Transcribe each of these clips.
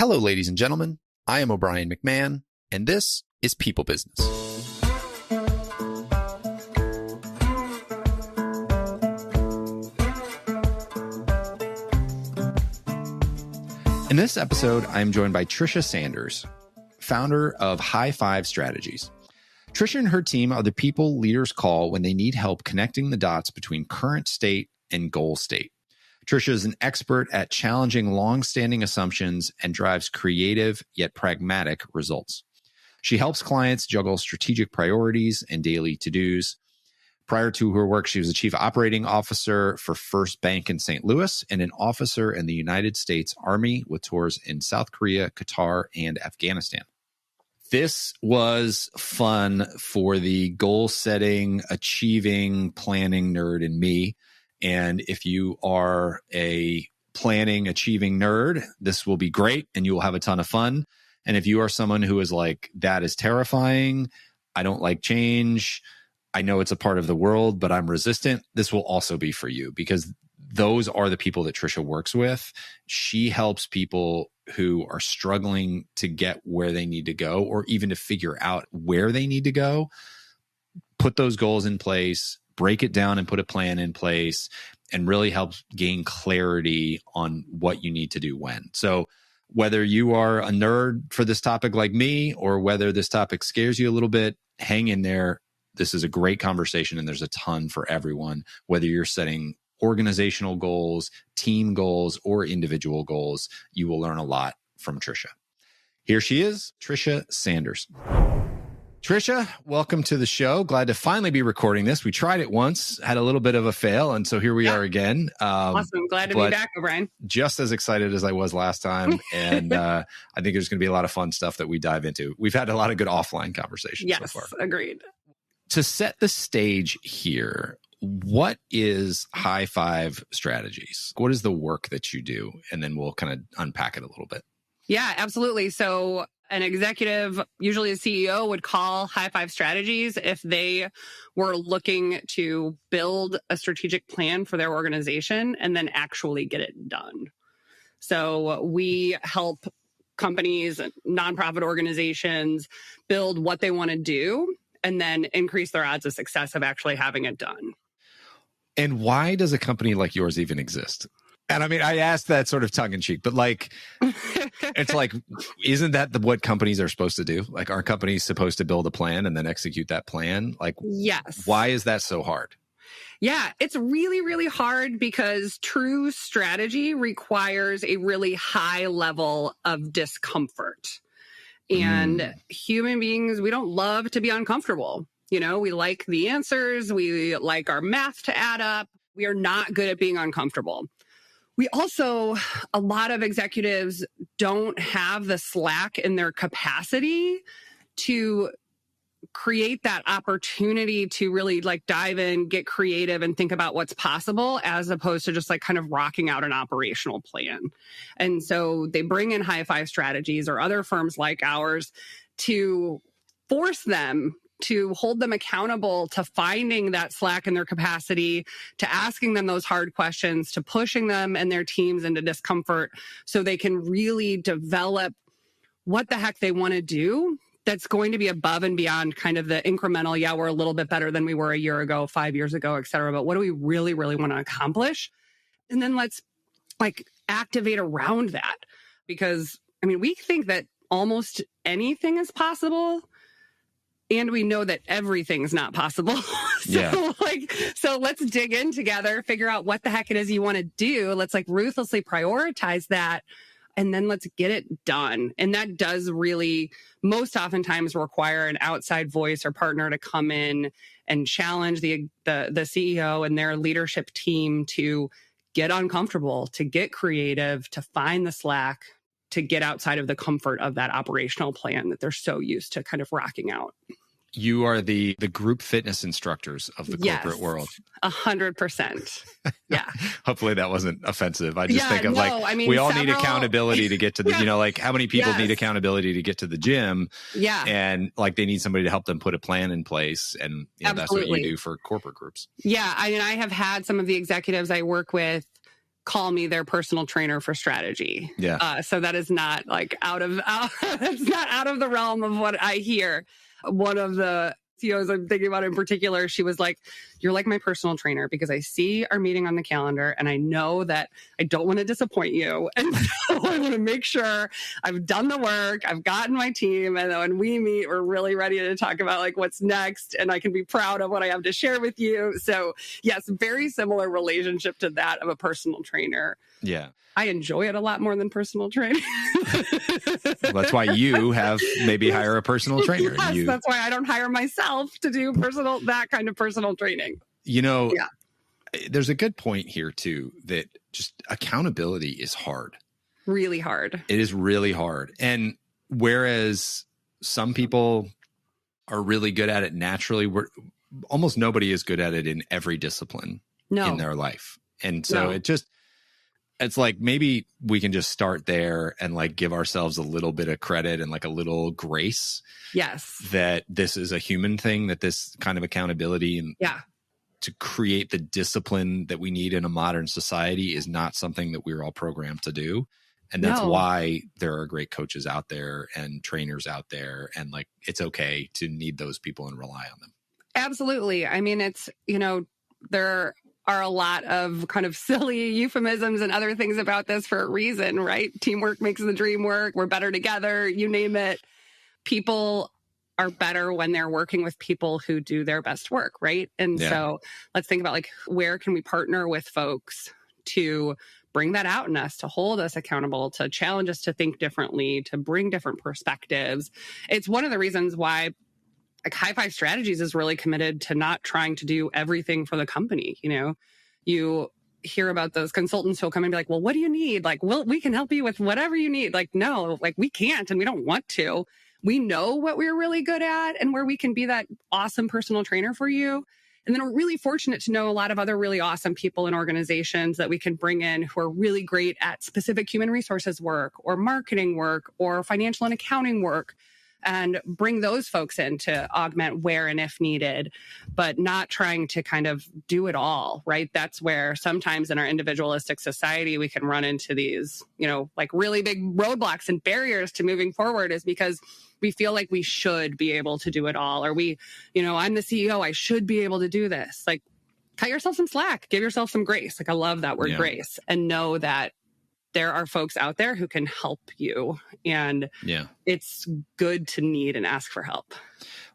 Hello, ladies and gentlemen. I am O'Brien McMahon, and this is People Business. In this episode, I'm joined by Tricia Sanders, founder of High Five Strategies. Tricia and her team are the people leaders call when they need help connecting the dots between current state and goal state. Tricia is an expert at challenging long-standing assumptions and drives creative yet pragmatic results. She helps clients juggle strategic priorities and daily to-dos. Prior to her work, she was a chief operating officer for First Bank in St. Louis and an officer in the United States Army with tours in South Korea, Qatar, and Afghanistan. This was fun for the goal-setting, achieving, planning nerd in me. And if you are a planning, achieving nerd, this will be great and you will have a ton of fun. And if you are someone who is like, that is terrifying, I don't like change, I know it's a part of the world, but I'm resistant, this will also be for you because those are the people that Tricia works with. She helps people who are struggling to get where they need to go or even to figure out where they need to go, put those goals in place, break it down and put a plan in place, and really help gain clarity on what you need to do when. So whether you are a nerd for this topic like me or whether this topic scares you a little bit, hang in there. This is a great conversation and there's a ton for everyone, whether you're setting organizational goals, team goals, or individual goals. You will learn a lot from Tricia. Here she is, Tricia Sanders. Tricia, welcome to the show. Glad to finally be recording this. We tried it once, had a little bit of a fail, and so here we are again. Awesome. Glad to be back, O'Brien. Just as excited as I was last time. And I think there's going to be a lot of fun stuff that we dive into. We've had a lot of good offline conversations so far. Yes, agreed. To set the stage here, what is High Five Strategies? What is the work that you do? And then we'll kind of unpack it a little bit. Yeah, absolutely. So an executive, usually a CEO, would call High Five Strategies if they were looking to build a strategic plan for their organization and then actually get it done. So we help companies, nonprofit organizations build what they want to do and then increase their odds of success of actually having it done. And why does a company like yours even exist? And I mean, I asked that sort of tongue in cheek, but like, it's like, isn't that what companies are supposed to do? Like, aren't companies supposed to build a plan and then execute that plan? Like, yes. Why is that so hard? Yeah, it's really, really hard because true strategy requires a really high level of discomfort. And human beings, we don't love to be uncomfortable. You know, we like the answers. We like our math to add up. We are not good at being uncomfortable. We also, a lot of executives don't have the slack in their capacity to create that opportunity to really like dive in, get creative and think about what's possible as opposed to just like kind of rocking out an operational plan. And so they bring in High Five Strategies or other firms like ours to force them to hold them accountable to finding that slack in their capacity, to asking them those hard questions, to pushing them and their teams into discomfort so they can really develop what the heck they want to do that's going to be above and beyond kind of the incremental, yeah, we're a little bit better than we were a year ago, 5 years ago, et cetera. But what do we really, really want to accomplish? And then let's like activate around that. Because, I mean, we think that almost anything is possible. And we know that everything's not possible. So let's dig in together, figure out what the heck it is you want to do. Let's like ruthlessly prioritize that. And then let's get it done. And that does really most oftentimes require an outside voice or partner to come in and challenge the CEO and their leadership team to get uncomfortable, to get creative, to find the slack, to get outside of the comfort of that operational plan that they're so used to kind of rocking out. You are the group fitness instructors of the corporate world. 100%. Yeah. Hopefully that wasn't offensive. I just think of we all need accountability to get to the, like how many people need accountability to get to the gym? Yeah. And like they need somebody to help them put a plan in place. And that's what you do for corporate groups. Yeah. I mean, I have had some of the executives I work with call me their personal trainer for strategy. Yeah. So that is not like it's not out of the realm of what I hear. One of the CEOs I'm thinking about in particular, she was like, you're like my personal trainer because I see our meeting on the calendar and I know that I don't want to disappoint you. And so I want to make sure I've done the work, I've gotten my team. And then when we meet, we're really ready to talk about like what's next. And I can be proud of what I have to share with you. So yes, very similar relationship to that of a personal trainer. Yeah. I enjoy it a lot more than personal training. Well, that's why you have maybe hire a personal trainer. Yes, that's why I don't hire myself to do that kind of personal training. There's a good point here too, that just accountability is hard. Really hard. It is really hard. And whereas some people are really good at it naturally, almost nobody is good at it in every discipline in their life. And so it's like, maybe we can just start there and like give ourselves a little bit of credit and like a little grace. Yes. That this is a human thing, that this kind of accountability and to create the discipline that we need in a modern society is not something that we're all programmed to do. And that's why there are great coaches out there and trainers out there. And like, it's okay to need those people and rely on them. Absolutely. I mean, it's, there are a lot of kind of silly euphemisms and other things about this for a reason, right? Teamwork makes the dream work. We're better together. You name it. People are better when they're working with people who do their best work, right? And so let's think about like, where can we partner with folks to bring that out in us, to hold us accountable, to challenge us to think differently, to bring different perspectives. It's one of the reasons why like High Five Strategies is really committed to not trying to do everything for the company. You hear about those consultants who'll come and be like, well, what do you need? Like, we can help you with whatever you need. Like, no, like we can't, and we don't want to. We know what we're really good at and where we can be that awesome personal trainer for you. And then we're really fortunate to know a lot of other really awesome people and organizations that we can bring in who are really great at specific human resources work or marketing work or financial and accounting work, and bring those folks in to augment where and if needed, but not trying to kind of do it all, right? That's where sometimes in our individualistic society, we can run into these, like really big roadblocks and barriers to moving forward, is because we feel like we should be able to do it all. Or I'm the CEO, I should be able to do this. Like, cut yourself some slack, give yourself some grace. Like, I love that word grace, and know that there are folks out there who can help you. And it's good to need and ask for help.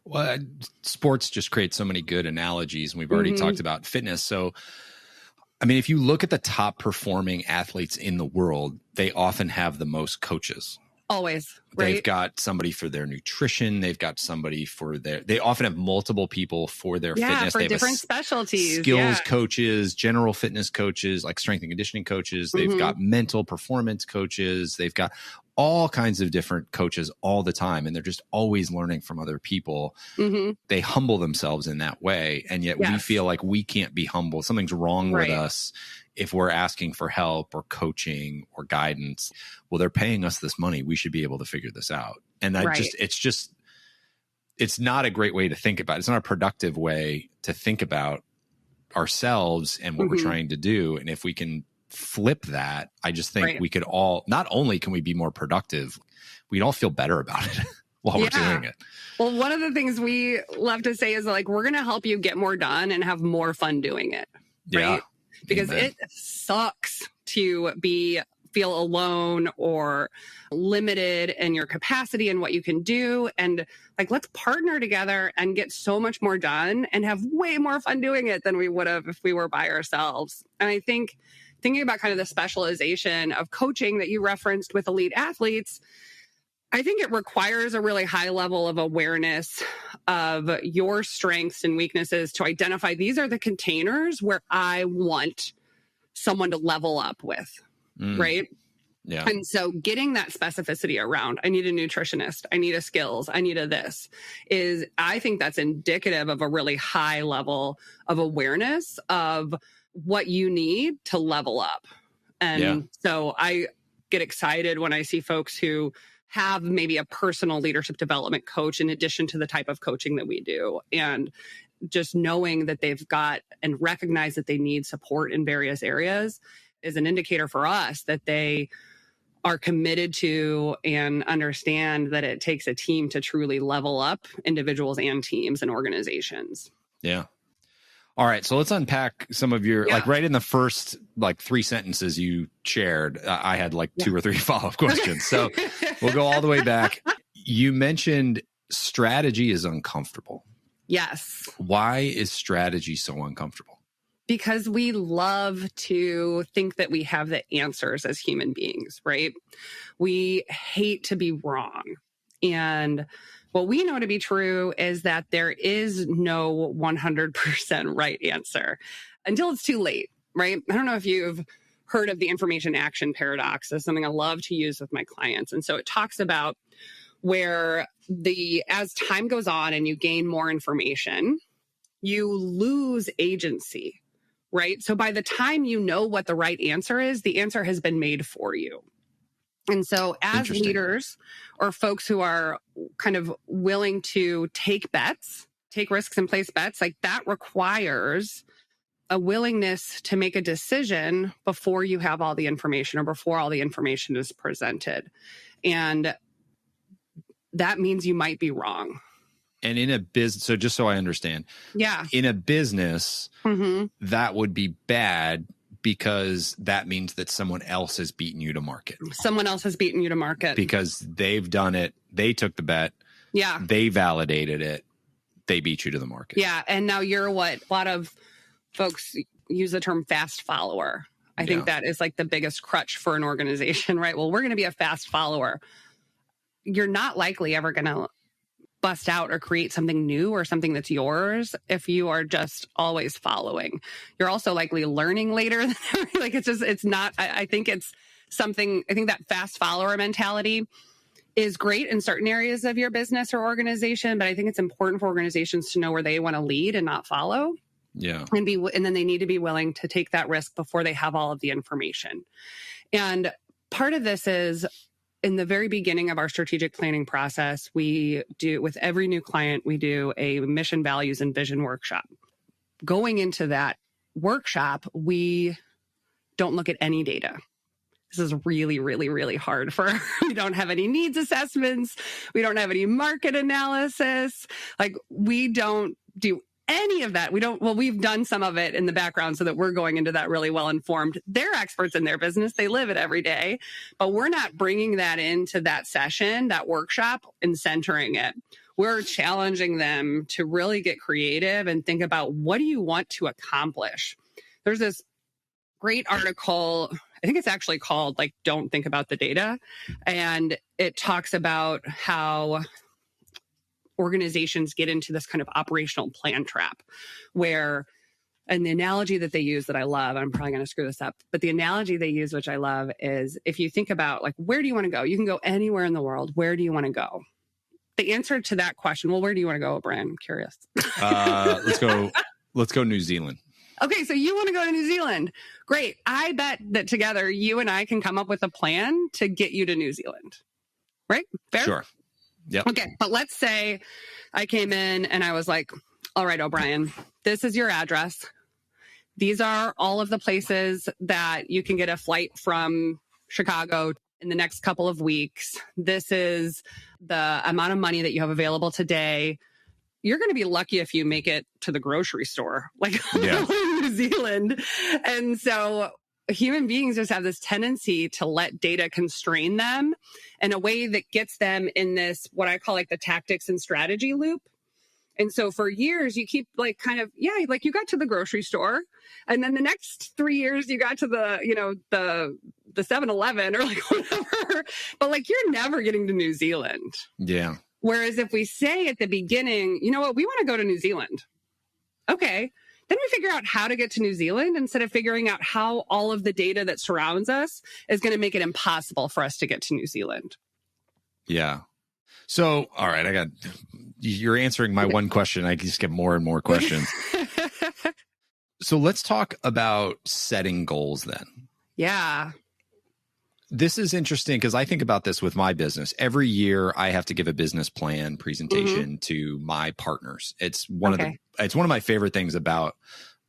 Well, sports just create so many good analogies. And we've already talked about fitness. So, I mean, if you look at the top performing athletes in the world, they often have the most coaches. Always, right? They've got somebody for their nutrition. They've got somebody they often have multiple people for their fitness. For they different specialties. Skills coaches, general fitness coaches, like strength and conditioning coaches. They've got mental performance coaches. They've got all kinds of different coaches all the time. And they're just always learning from other people. They humble themselves in that way. And yet we feel like we can't be humble. Something's wrong with us if we're asking for help or coaching or guidance. Well, they're paying us this money. We should be able to figure this out. And it's not a great way to think about it. It's not a productive way to think about ourselves and what we're trying to do. And if we can flip that, I just think we could all, not only can we be more productive, we'd all feel better about it while we're doing it. Well, one of the things we love to say is like, we're going to help you get more done and have more fun doing it. Right? Yeah. Because it sucks to feel alone or limited in your capacity and what you can do. And like, let's partner together and get so much more done and have way more fun doing it than we would have if we were by ourselves. And I think thinking about kind of the specialization of coaching that you referenced with elite athletes, I think it requires a really high level of awareness of your strengths and weaknesses to identify these are the containers where I want someone to level up with, right? Yeah. And so getting that specificity around, I need a nutritionist, I need a skills, I need a this, I think that's indicative of a really high level of awareness of what you need to level up. And so I get excited when I see folks who have maybe a personal leadership development coach in addition to the type of coaching that we do. And just knowing that they've got and recognize that they need support in various areas is an indicator for us that they are committed to and understand that it takes a team to truly level up individuals and teams and organizations. Yeah. All right. So let's unpack some of your, like right in the first, like 3 sentences you shared, I had like 2 or 3 follow-up questions. So we'll go all the way back. You mentioned strategy is uncomfortable. Yes. Why is strategy so uncomfortable? Because we love to think that we have the answers as human beings, right? We hate to be wrong. And what we know to be true is that there is no 100% right answer until it's too late, right? I don't know if you've heard of the information action paradox. It's something I love to use with my clients. And so it talks about where as time goes on and you gain more information, you lose agency. Right? So by the time you know what the right answer is, the answer has been made for you. And so as leaders or folks who are kind of willing to take bets, take risks and place bets, like that requires a willingness to make a decision before you have all the information or before all the information is presented. And that means you might be wrong. And in a business, so just so I understand, in a business, that would be bad because that means that someone else has beaten you to market. Someone else has beaten you to market. Because they've done it. They took the bet. Yeah. They validated it. They beat you to the market. Yeah. And now you're what a lot of folks use the term fast follower. I think that is like the biggest crutch for an organization, right? Well, we're going to be a fast follower. You're not likely ever going to bust out or create something new or something that's yours if you are just always following. You're also likely learning later. Like it's not, I think it's something, I think that fast follower mentality is great in certain areas of your business or organization, but I think it's important for organizations to know where they want to lead and not follow. Yeah. And then they need to be willing to take that risk before they have all of the information. And part of this is, in the very beginning of our strategic planning process, we do, with every new client, we do a mission, values, and vision workshop. Going into that workshop, we don't look at any data. This is really, really, really hard we don't have any needs assessments. We don't have any market analysis. Like we don't do any of that. We've done some of it in the background so that we're going into that really well informed. They're experts in their business. They live it every day, but we're not bringing that into that session, that workshop, and centering it. We're challenging them to really get creative and think about, what do you want to accomplish? There's this great article, I think it's actually called like, Don't Think About the Data. And it talks about how organizations get into this kind of operational plan trap and the analogy that they use that I love, I'm probably going to screw this up, but the analogy they use, which I love, is if you think about like, where do you want to go? You can go anywhere in the world. Where do you want to go? The answer to that question, well, where do you want to go, Brian? I'm curious. Let's go New Zealand. Okay, so you want to go to New Zealand. Great. I bet that together you and I can come up with a plan to get you to New Zealand. Right? Fair? Sure. Yep. Okay, but let's say I came in and I was like, all right, O'Brien, this is your address. These are all of the places that you can get a flight from Chicago in the next couple of weeks. This is the amount of money that you have available today. You're going to be lucky if you make it to the grocery store, like in New Zealand. And so human beings just have this tendency to let data constrain them in a way that gets them in this, what I call like the tactics and strategy loop. And so for years, you keep like kind of, like you got to the grocery store. And then the next 3 years, you got to the 7-Eleven or like whatever. But like, you're never getting to New Zealand. Yeah. Whereas if we say at the beginning, you know what, we want to go to New Zealand. Okay. Then we figure out how to get to New Zealand instead of figuring out how all of the data that surrounds us is going to make it impossible for us to get to New Zealand. Yeah. So, all right, you're answering my one question. I just get more and more questions. So let's talk about setting goals then. Yeah. This is interesting because I think about this with my business. Every year I have to give a business plan presentation to my partners. It's one of my favorite things about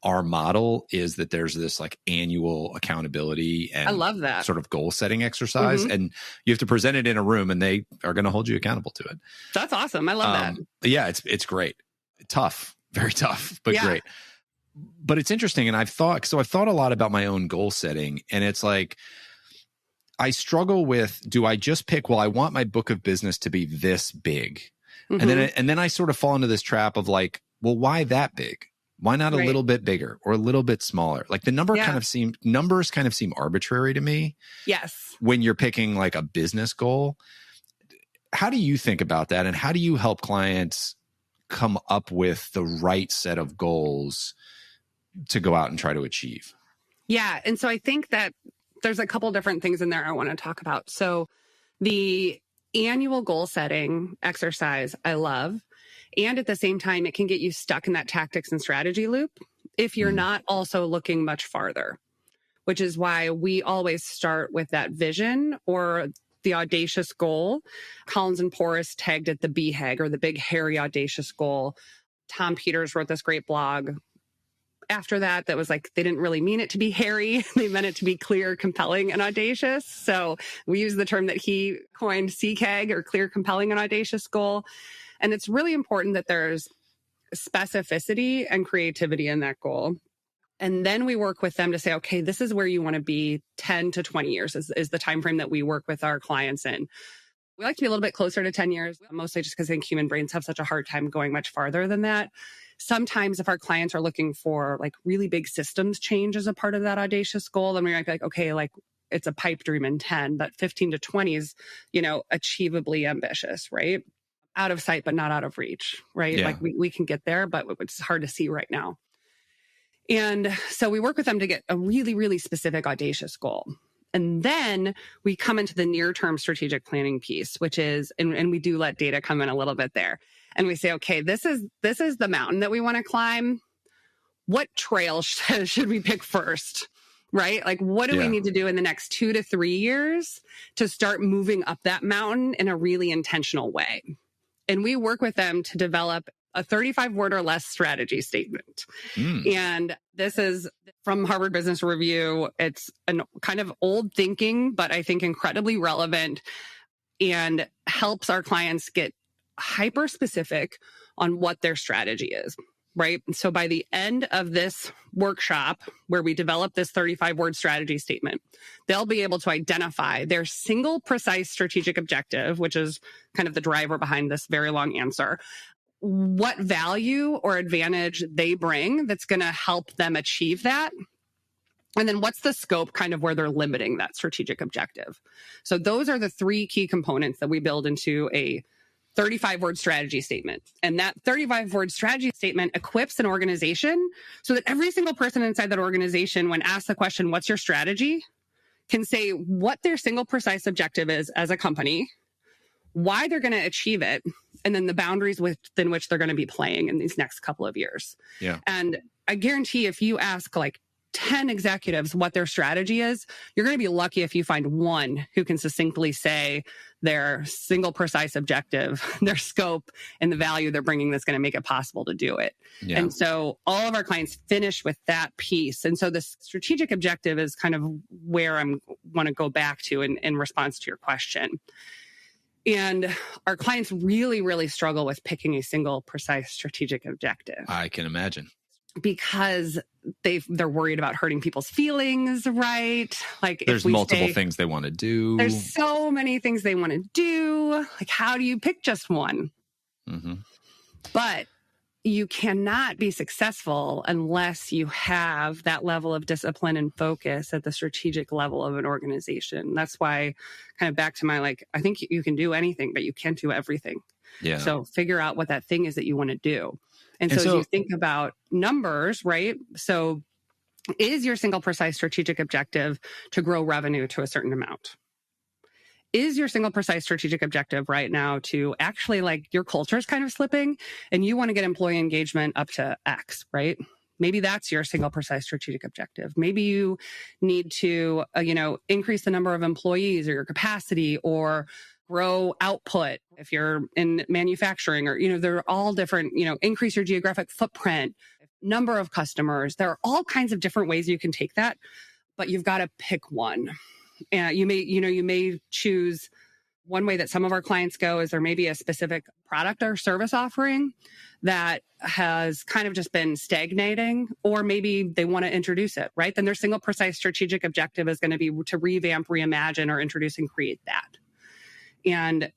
our model is that there's this like annual accountability and I love that sort of goal setting exercise. And you have to present it in a room and they are going to hold you accountable to it. That's awesome. I love that. Yeah, it's great. Tough, very tough, but great. But it's interesting. And I've thought a lot about my own goal setting, and it's like, I struggle with, do I just pick, well, I want my book of business to be this big. And then I sort of fall into this trap of like, well, why that big? Why not a little bit bigger or a little bit smaller? Like the numbers kind of seem arbitrary to me. Yes. When you're picking like a business goal. How do you think about that? And how do you help clients come up with the right set of goals to go out and try to achieve? Yeah. And so I think that there's a couple different things in there I want to talk about. So the annual goal setting exercise, I love. And at the same time, it can get you stuck in that tactics and strategy loop if you're not also looking much farther, which is why we always start with that vision or the audacious goal. Collins and Porras tagged it the BHAG, or the big, hairy, audacious goal. Tom Peters wrote this great blog after that was like, they didn't really mean it to be hairy. They meant it to be clear, compelling, and audacious. So we use the term that he coined, CCAG, or clear, compelling, and audacious goal. And it's really important that there's specificity and creativity in that goal. And then we work with them to say, okay, this is where you want to be 10 to 20 years is the time frame that we work with our clients in. We like to be a little bit closer to 10 years, mostly just because I think human brains have such a hard time going much farther than that. Sometimes if our clients are looking for like really big systems change as a part of that audacious goal, then we might be like, okay, like it's a pipe dream in 10, but 15 to 20 is, achievably ambitious, right? Out of sight, but not out of reach, right? Yeah. Like we can get there, but it's hard to see right now. And so we work with them to get a really, really specific, audacious goal. And then we come into the near-term strategic planning piece, which is, and we do let data come in a little bit there. And we say, okay, this is the mountain that we want to climb. What trail should we pick first? Right? Like, what do we need to do in the next 2 to 3 years to start moving up that mountain in a really intentional way? And we work with them to develop a 35-word or less strategy statement. And this is from Harvard Business Review. It's an kind of old thinking, but I think incredibly relevant, and helps our clients get hyper specific on what their strategy is, right? So by the end of this workshop, where we develop this 35-word strategy statement, they'll be able to identify their single precise strategic objective, which is kind of the driver behind this very long answer, what value or advantage they bring that's going to help them achieve that. And then what's the scope kind of where they're limiting that strategic objective. So those are the 3 key components that we build into a 35-word strategy statement. And that 35-word strategy statement equips an organization so that every single person inside that organization, when asked the question, what's your strategy, can say what their single precise objective is as a company, why they're going to achieve it, and then the boundaries within which they're going to be playing in these next couple of years. Yeah. And I guarantee if you ask like 10 executives what their strategy is, you're going to be lucky if you find one who can succinctly say their single precise objective, their scope, and the value they're bringing that's going to make it possible to do it. Yeah. And so all of our clients finish with that piece. And so the strategic objective is kind of where I want to go back to in response to your question. And our clients really, really struggle with picking a single precise strategic objective. I can imagine. Because they're worried about hurting people's feelings, right? Like there's multiple things they want to do. There's so many things they want to do. Like, how do you pick just one? But you cannot be successful unless you have that level of discipline and focus at the strategic level of an organization. That's why, kind of back to my, I think you can do anything, but you can't do everything. Yeah. So figure out what that thing is that you want to do. And so as you think about numbers, right? So is your single precise strategic objective to grow revenue to a certain amount? Is your single precise strategic objective right now to actually your culture is kind of slipping and you want to get employee engagement up to X, right? Maybe that's your single precise strategic objective. Maybe you need to, increase the number of employees or your capacity, or grow output if you're in manufacturing, or, they're all different, increase your geographic footprint. number of customers. There are all kinds of different ways you can take that, but you've got to pick one. And you may choose one way that some of our clients go is there may be a specific product or service offering that has kind of just been stagnating, or maybe they want to introduce it, right? Then their single precise strategic objective is going to be to revamp, reimagine, or introduce and create that. And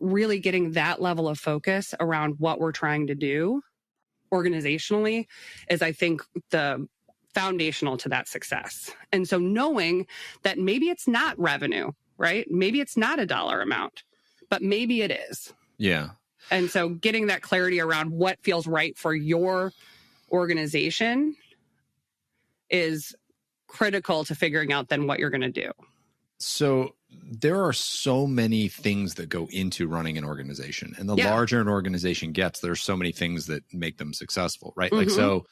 really getting that level of focus around what we're trying to do organizationally is, I think, the foundational to that success. And so knowing that maybe it's not revenue, right? Maybe it's not a dollar amount, but maybe it is. Yeah. And so getting that clarity around what feels right for your organization is critical to figuring out then what you're going to do. So there are so many things that go into running an organization, and the larger an organization gets, there's so many things that make them successful, right? Like, so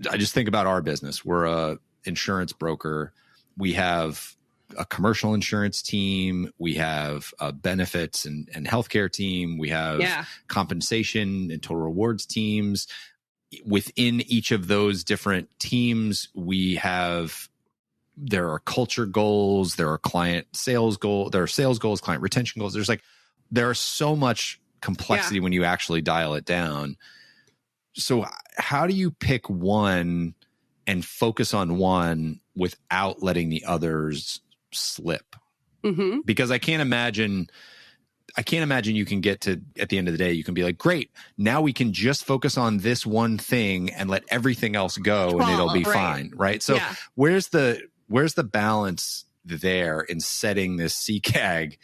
I just think about our business. We're a insurance broker. We have a commercial insurance team. We have a benefits and healthcare team. We have compensation and total rewards teams. Within each of those different teams, there are culture goals, there are client sales goals, there are sales goals, client retention goals. There are so much complexity when you actually dial it down. So how do you pick one and focus on one without letting the others slip? Because I can't imagine you can get to, at the end of the day, you can be like, great, now we can just focus on this one thing and let everything else go and it'll be fine. Right. So where's the balance there in setting this CCAG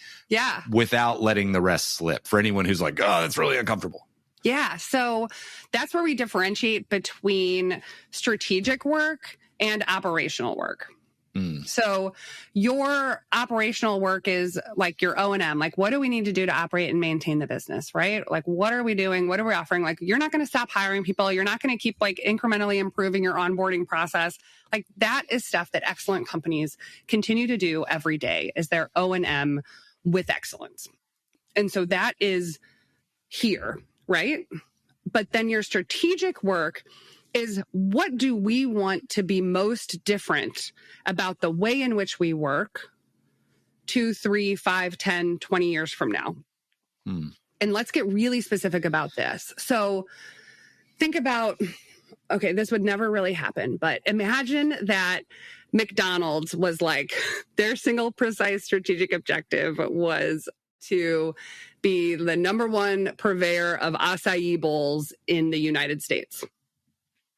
without letting the rest slip for anyone who's like, oh, that's really uncomfortable? Yeah. So that's where we differentiate between strategic work and operational work. So your operational work is like your O&M. Like, what do we need to do to operate and maintain the business, right? Like, what are we doing? What are we offering? Like, you're not going to stop hiring people. You're not going to keep like incrementally improving your onboarding process. Like, that is stuff that excellent companies continue to do every day, is their O&M with excellence. And so that is here, right? But then your strategic work is, what do we want to be most different about the way in which we work 2, 3, 5, 10, 20 years from now? And let's get really specific about this. So think about, okay, this would never really happen, but imagine that McDonald's was like, their single precise strategic objective was to be the number one purveyor of acai bowls in the United States.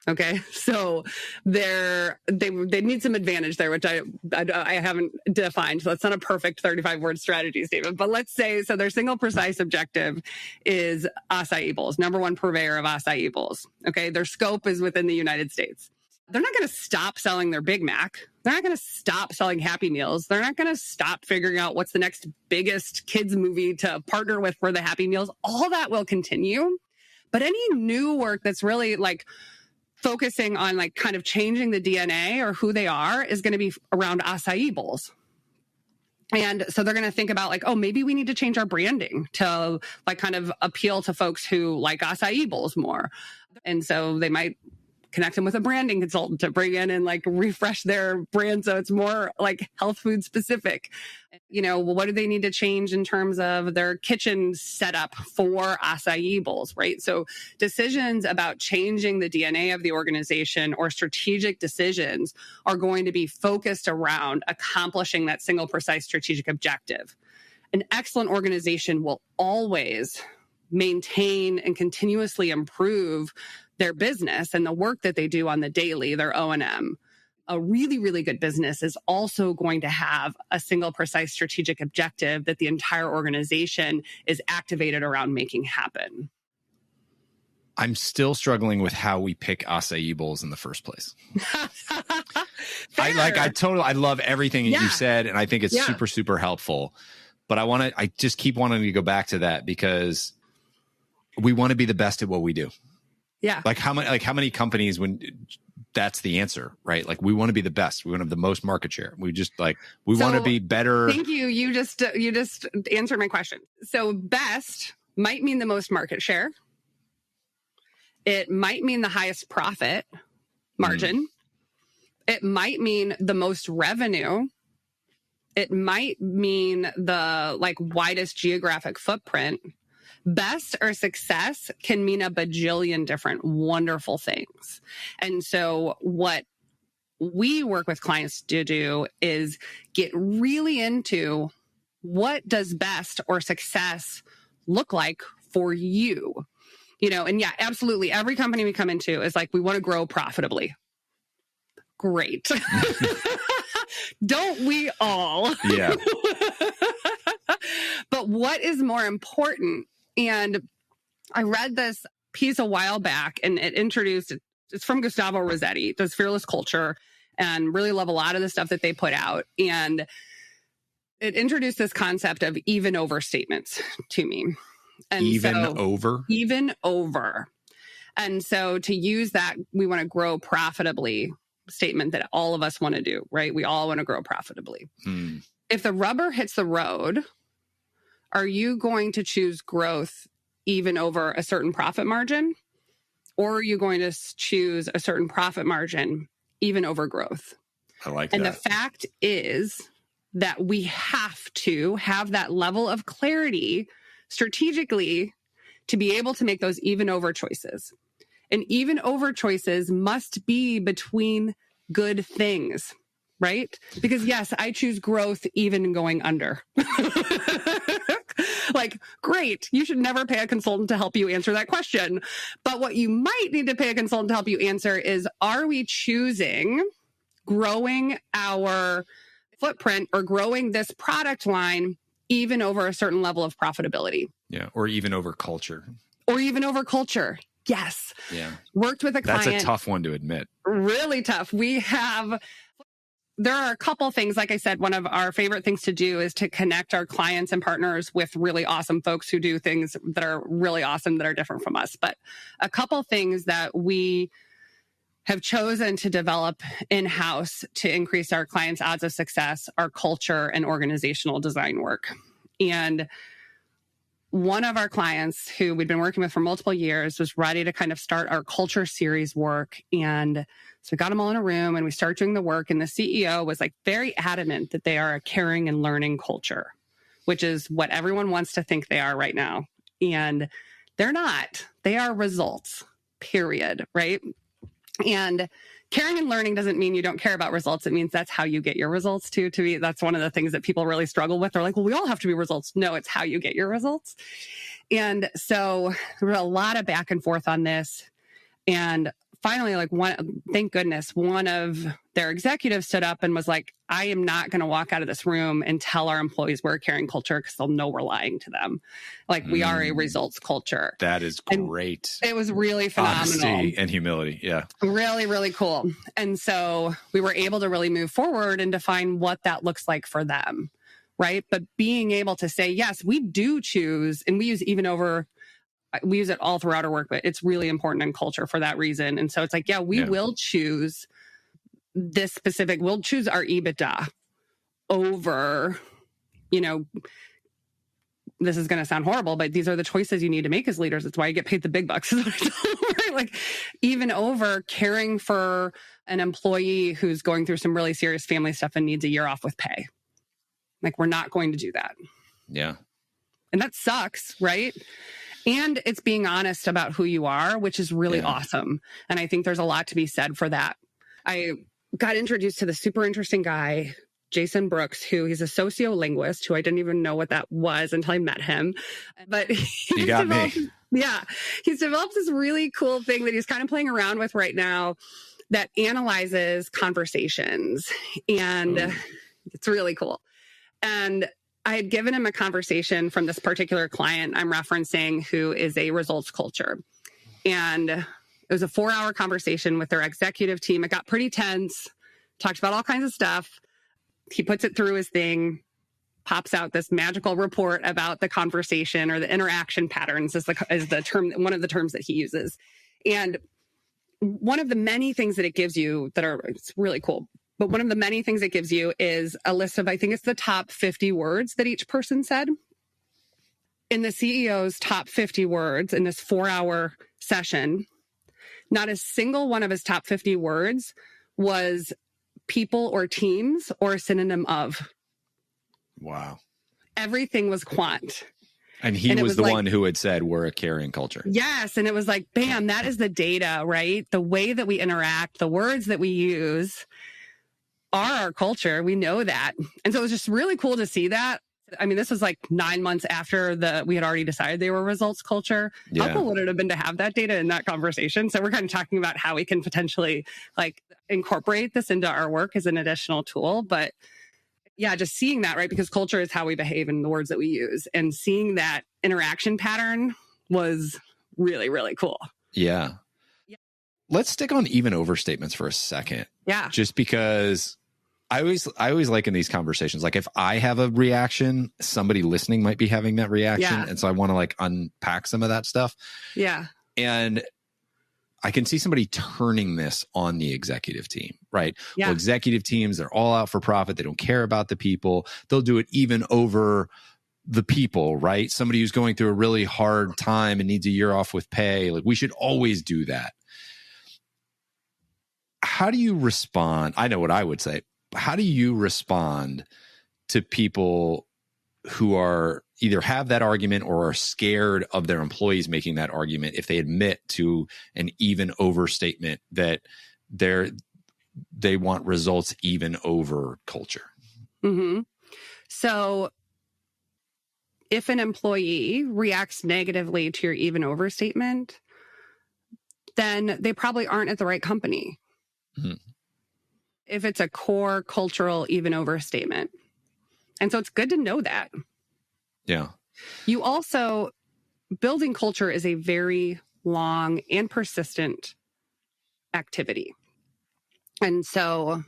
Okay, so they need some advantage there, which I haven't defined. So that's not a perfect 35-word strategy statement. But let's say, so their single precise objective is acai bowls, number one purveyor of acai bowls. Okay, their scope is within the United States. They're not going to stop selling their Big Mac. They're not going to stop selling Happy Meals. They're not going to stop figuring out what's the next biggest kids movie to partner with for the Happy Meals. All that will continue. But any new work that's really like focusing on like kind of changing the DNA or who they are is going to be around acai bowls. And so they're going to think about like, oh, maybe we need to change our branding to like kind of appeal to folks who like acai bowls more. And so they might connect them with a branding consultant to bring in and like refresh their brand so it's more like health food specific. You know, what do they need to change in terms of their kitchen setup for acai bowls, right? So decisions about changing the DNA of the organization or strategic decisions are going to be focused around accomplishing that single precise strategic objective. An excellent organization will always maintain and continuously improve their business and the work that they do on the daily, their O&M. A really, really good business is also going to have a single precise strategic objective that the entire organization is activated around making happen. I'm still struggling with how we pick acai bowls in the first place. I love everything that you said, and I think it's super, super helpful. But I just keep wanting to go back to that because we want to be the best at what we do. Yeah. Like how many companies, when that's the answer, right? Like, we want to be the best. We want to have the most market share. We just want to be better. Thank you. You just answered my question. So best might mean the most market share. It might mean the highest profit margin. It might mean the most revenue. It might mean the widest geographic footprint. Best or success can mean a bajillion different wonderful things. And so what we work with clients to do is get really into what does best or success look like for you. And yeah, absolutely. Every company we come into is we want to grow profitably. Great. Don't we all? Yeah. But what is more important? And I read this piece a while back, and it's from Gustavo Rossetti, does Fearless Culture, and really love a lot of the stuff that they put out. And it introduced this concept of even over statements to me. And even over? Even over. And so to use that, we want to grow profitably statement that all of us want to do, right? We all want to grow profitably. If the rubber hits the road, are you going to choose growth even over a certain profit margin? Or are you going to choose a certain profit margin even over growth? I like that. And the fact is that we have to have that level of clarity strategically to be able to make those even over choices. And even over choices must be between good things, right? Because yes, I choose growth even going under. Great. You should never pay a consultant to help you answer that question. But what you might need to pay a consultant to help you answer is, are we choosing growing our footprint or growing this product line even over a certain level of profitability? Yeah. Or even over culture. Yes. Yeah. Worked with a client. That's a tough one to admit. Really tough. There are a couple things. Like I said, one of our favorite things to do is to connect our clients and partners with really awesome folks who do things that are really awesome, that are different from us. But a couple things that we have chosen to develop in-house to increase our clients' odds of success are culture and organizational design work. And one of our clients who we'd been working with for multiple years was ready to kind of start our culture series work. And so we got them all in a room and we started doing the work. And the CEO was very adamant that they are a caring and learning culture, which is what everyone wants to think they are right now. And they're not. They are results, period, right? And caring and learning doesn't mean you don't care about results. It means that's how you get your results too. To me, that's one of the things that people really struggle with. They're like, well, we all have to be results. No, it's how you get your results. And so there were a lot of back and forth on this. And finally, thank goodness, one of their executives stood up and was like, I am not going to walk out of this room and tell our employees we're a caring culture because they'll know we're lying to them. We are a results culture. That is great. And it was really phenomenal. Honesty and humility. Yeah. Really, really cool. And so we were able to really move forward and define what that looks like for them. Right. But being able to say, yes, we do choose, and we use even over. We use it all throughout our work, but it's really important in culture for that reason. And so it's we will choose this specific, we'll choose our EBITDA over, this is going to sound horrible, but these are the choices you need to make as leaders. It's why you get paid the big bucks. Right? Even over caring for an employee who's going through some really serious family stuff and needs a year off with pay. We're not going to do that. Yeah. And that sucks, right? And it's being honest about who you are, which is really awesome. And I think there's a lot to be said for that. I got introduced to the super interesting guy, Jason Brooks, he's a sociolinguist, who I didn't even know what that was until I met him. But you got me. Yeah. He's developed this really cool thing that he's kind of playing around with right now that analyzes conversations. And it's really cool. And I had given him a conversation from this particular client I'm referencing who is a results culture. And it was a 4-hour conversation with their executive team. It got pretty tense, talked about all kinds of stuff. He puts it through his thing, pops out this magical report about the conversation, or the interaction patterns is the term, one of the terms that he uses. And one of the many things that it gives you it's really cool. But one of the many things it gives you is a list of, I think it's the top 50 words that each person said. In the CEO's top 50 words in this 4-hour session, Not a single one of his top 50 words was people or teams or a synonym of. Wow. Everything was quant. And he was the one who had said, we're a caring culture. Yes. And it was like, bam, that is the data, right? The way that we interact, the words that we use are our culture. We know that. And so it was just really cool to see that. I mean, this was like 9 months after we had already decided they were results culture. Yeah. How cool would it have been to have that data in that conversation? So we're kind of talking about how we can potentially like incorporate this into our work as an additional tool. But yeah, just seeing that, right? Because culture is how we behave in the words that we use. And seeing that interaction pattern was really, really cool. Yeah. Let's stick on even overstatements for a second. Yeah. Just because I always like in these conversations, like if I have a reaction, somebody listening might be having that reaction. Yeah. And so I want to like unpack some of that stuff. Yeah. And I can see somebody turning this on the executive team, right? Yeah. Well, executive teams, they're all out for profit. They don't care about the people. They'll do it even over the people, right? Somebody who's going through a really hard time and needs a year off with pay. Like we should always do that. How do you respond? I know what I would say. How do you respond to people who are either have that argument or are scared of their employees making that argument if they admit to an even overstatement that they want results even over culture? Mm-hmm. So if an employee reacts negatively to your even overstatement, then they probably aren't at the right company. Mm-hmm. If it's a core cultural even overstatement. And so it's good to know that. Yeah. You also, building culture is a very long and persistent activity. And so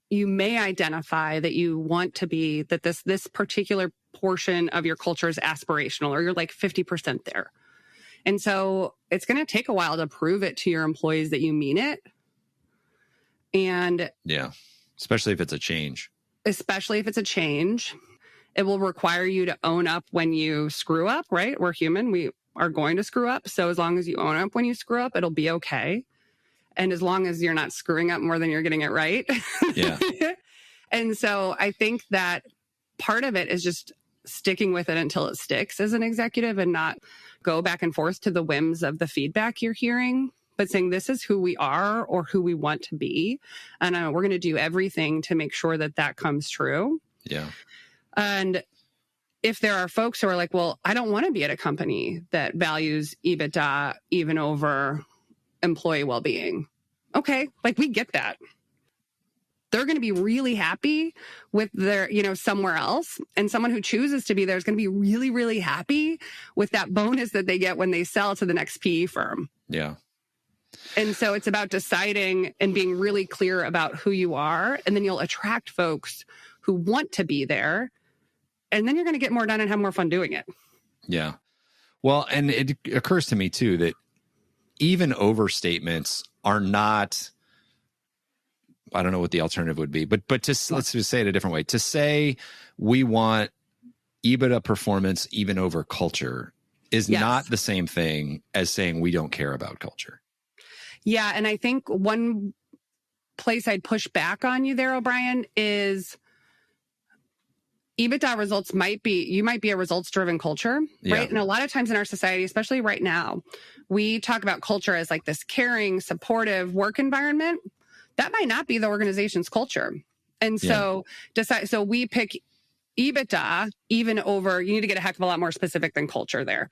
you may identify that you want to be, that this particular portion of your culture is aspirational, or you're like 50% there. And so it's going to take a while to prove it to your employees that you mean it. And yeah, especially if it's a change. It will require you to own up when you screw up, right? We're human. We are going to screw up. So as long as you own up when you screw up, it'll be okay. And as long as you're not screwing up more than you're getting it right. Yeah. And so I think that part of it is just sticking with it until it sticks as an executive and not go back and forth to the whims of the feedback you're hearing, but saying this is who we are or who we want to be. And we're going to do everything to make sure that that comes true. Yeah. And if there are folks who are like, well, I don't want to be at a company that values EBITDA even over employee well-being. Okay. Like we get that. They're going to be really happy with their, somewhere else. And someone who chooses to be there is going to be really, really happy with that bonus that they get when they sell to the next PE firm. Yeah. And so it's about deciding and being really clear about who you are. And then you'll attract folks who want to be there. And then you're going to get more done and have more fun doing it. Yeah. Well, and it occurs to me too that even overstatements are not, I don't know what the alternative would be, but let's just say it a different way. To say we want EBITDA performance even over culture is not the same thing as saying we don't care about culture. Yeah. And I think one place I'd push back on you there, O'Brien, is EBITDA results you might be a results-driven culture, right? And a lot of times in our society, especially right now, we talk about culture as like this caring, supportive work environment. That might not be the organization's culture. And so so we pick EBITDA even over, you need to get a heck of a lot more specific than culture there.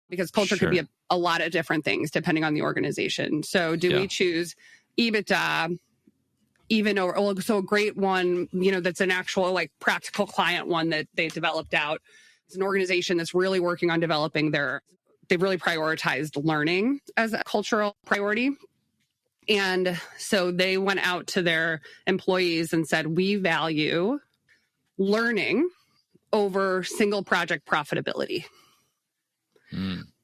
Because culture could be a lot of different things depending on the organization. So do we choose EBITDA even over, so a great one, that's an actual like practical client one that they developed out. It's an organization that's really working on developing they've really prioritized learning as a cultural priority. And so they went out to their employees and said, we value learning over single project profitability.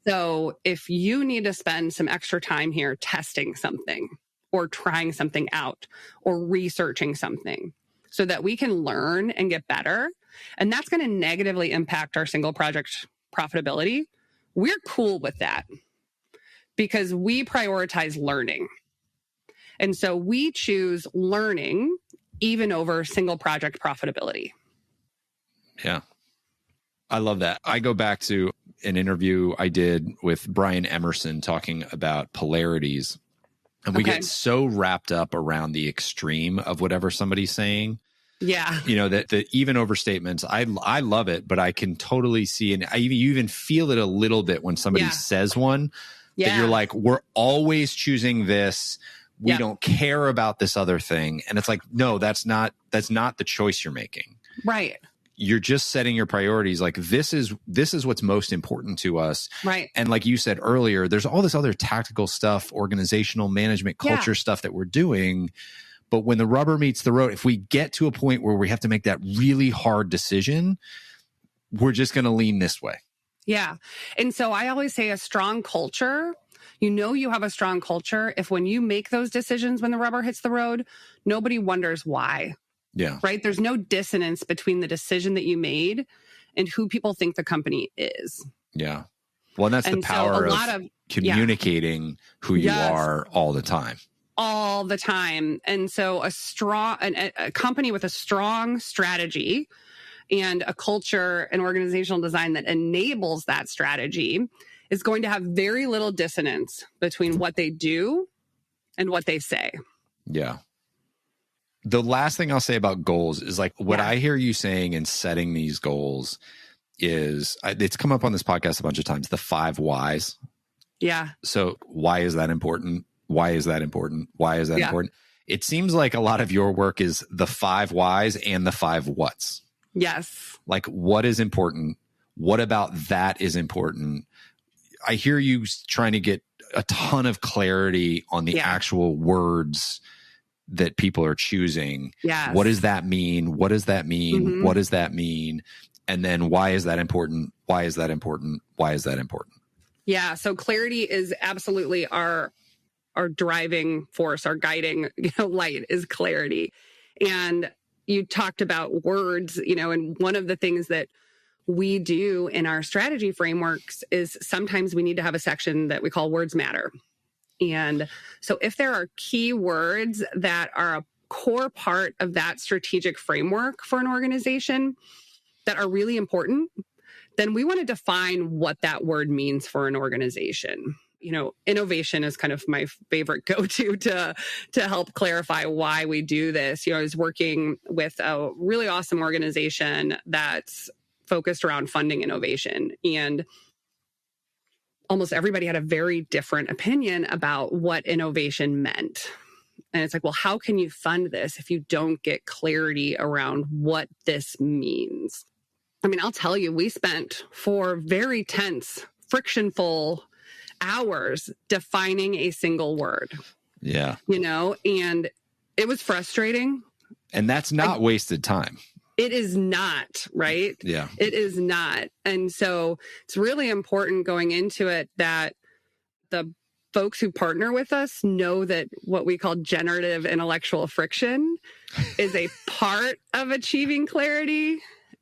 So if you need to spend some extra time here testing something or trying something out or researching something so that we can learn and get better, and that's going to negatively impact our single project profitability, we're cool with that. because we prioritize learning. And so we choose learning even over single project profitability. Yeah. I love that. I go back to an interview I did with Brian Emerson talking about polarities. And we get so wrapped up around the extreme of whatever somebody's saying. Yeah. You know, that the even overstatements, I love it, but I can totally see, and you even feel it a little bit when somebody says one that you're like, we're always choosing this. We don't care about this other thing. And it's like, no, that's not the choice you're making. Right. You're just setting your priorities. Like, this is what's most important to us. Right. And like you said earlier, there's all this other tactical stuff, organizational management, culture stuff that we're doing. But when the rubber meets the road, if we get to a point where we have to make that really hard decision, we're just going to lean this way. Yeah. And so I always say a strong culture, you have a strong culture if when you make those decisions, when the rubber hits the road, nobody wonders why. Yeah. Right. There's no dissonance between the decision that you made and who people think the company is. Yeah. Well, and that's the power of communicating who you are all the time. All the time. And so a company with a strong strategy and a culture and organizational design that enables that strategy is going to have very little dissonance between what they do and what they say. Yeah. The last thing I'll say about goals is like what I hear you saying in setting these goals is, it's come up on this podcast a bunch of times, the 5 whys. Yeah. So why is that important? Why is that important? Why is that important? It seems like a lot of your work is the 5 whys and the 5 whats. Yes. Like, what is important? What about that is important? I hear you trying to get a ton of clarity on the actual words that people are choosing. Yes. What does that mean? What does that mean? Mm-hmm. What does that mean? And then why is that important? Why is that important? Why is that important? Yeah. So clarity is absolutely our driving force, our guiding light is clarity. And you talked about words, and one of the things that we do in our strategy frameworks is sometimes we need to have a section that we call words matter. And so if there are key words that are a core part of that strategic framework for an organization that are really important, then we want to define what that word means for an organization. Innovation is kind of my favorite go-to to help clarify why we do this. I was working with a really awesome organization that's focused around funding innovation, and almost everybody had a very different opinion about what innovation meant. And it's like, well, how can you fund this if you don't get clarity around what this means? I mean, I'll tell you, we spent 4 very tense, frictionful hours defining a single word. Yeah. And it was frustrating. And that's not wasted time. It is not, right? Yeah. It is not. And so it's really important going into it that the folks who partner with us know that what we call generative intellectual friction is a part of achieving clarity,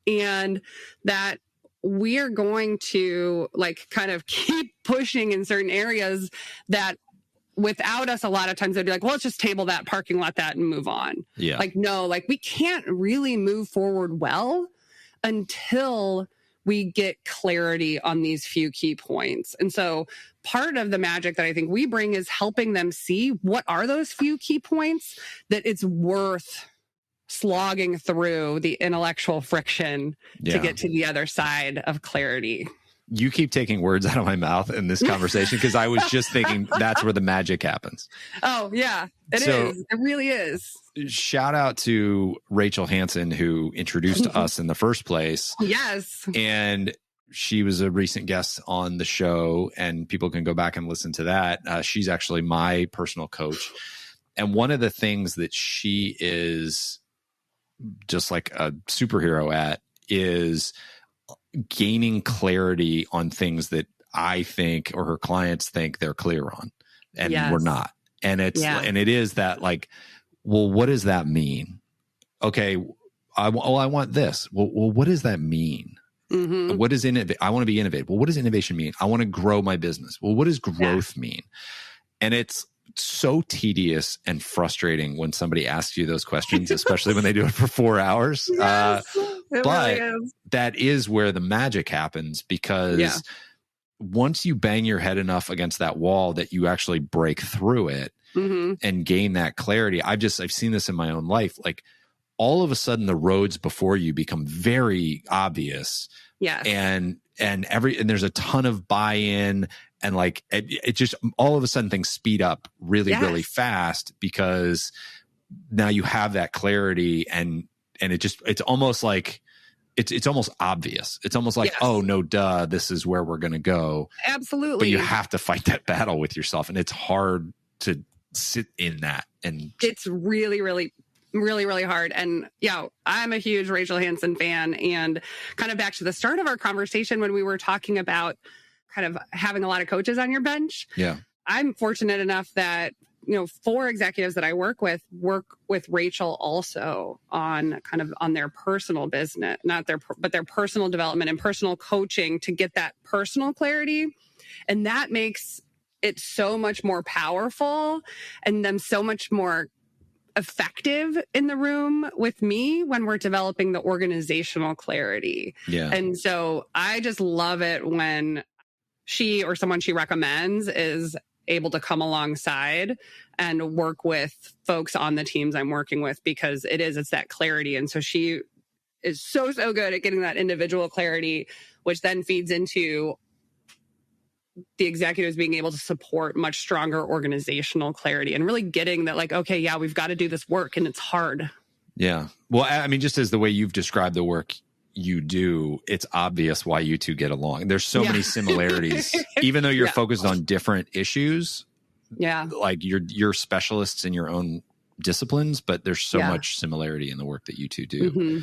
and that we are going to kind of keep pushing in certain areas that without us, a lot of times they'd be like, well, let's just table that, parking lot that, and move on. Yeah. No, we can't really move forward well until we get clarity on these few key points. And so part of the magic that I think we bring is helping them see what are those few key points that it's worth slogging through the intellectual friction to get to the other side of clarity. You keep taking words out of my mouth in this conversation because I was just thinking that's where the magic happens. Oh, yeah, it is. It really is. Shout out to Rachel Hansen, who introduced us in the first place. Yes. And she was a recent guest on the show, and people can go back and listen to that. She's actually my personal coach. And one of the things that she is just like a superhero at is gaining clarity on things that I think or her clients think they're clear on, and we're not. And and it is that well, what does that mean? Okay, I want this. Well, what does that mean? Mm-hmm. What is I want to be innovative. Well, what does innovation mean? I want to grow my business. Well, what does growth mean? And it's so tedious and frustrating when somebody asks you those questions, especially when they do it for 4 hours. Yes, but really is. that is where the magic happens, because once you bang your head enough against that wall that you actually break through it and gain that clarity. I've seen this in my own life. Like, all of a sudden the roads before you become very obvious. Yes. And there's a ton of buy-in, and like it just all of a sudden things speed up really, really fast, because now you have that clarity, and it's almost like it's almost obvious. It's almost like, oh no, duh, this is where we're going to go. Absolutely. But you have to fight that battle with yourself, and it's hard to sit in that. And it's really, really, really, really hard. And I'm a huge Rachel Hansen fan. And kind of back to the start of our conversation when we were talking about kind of having a lot of coaches on your bench. Yeah. I'm fortunate enough that, 4 executives that I work with Rachel also on their personal business, but their personal development and personal coaching to get that personal clarity. And that makes it so much more powerful and them so much more effective in the room with me when we're developing the organizational clarity. Yeah. And so I just love it when she or someone she recommends is able to come alongside and work with folks on the teams I'm working with, because it's that clarity. And so she is so good at getting that individual clarity, which then feeds into the executives being able to support much stronger organizational clarity and really getting that, like, okay, we've got to do this work and it's hard. Yeah. Well, I mean, just as the way you've described the work you do, it's obvious why you two get along. There's so many similarities, even though you're focused on different issues. Yeah. Like you're specialists in your own disciplines, but there's so much similarity in the work that you two do. Mm-hmm.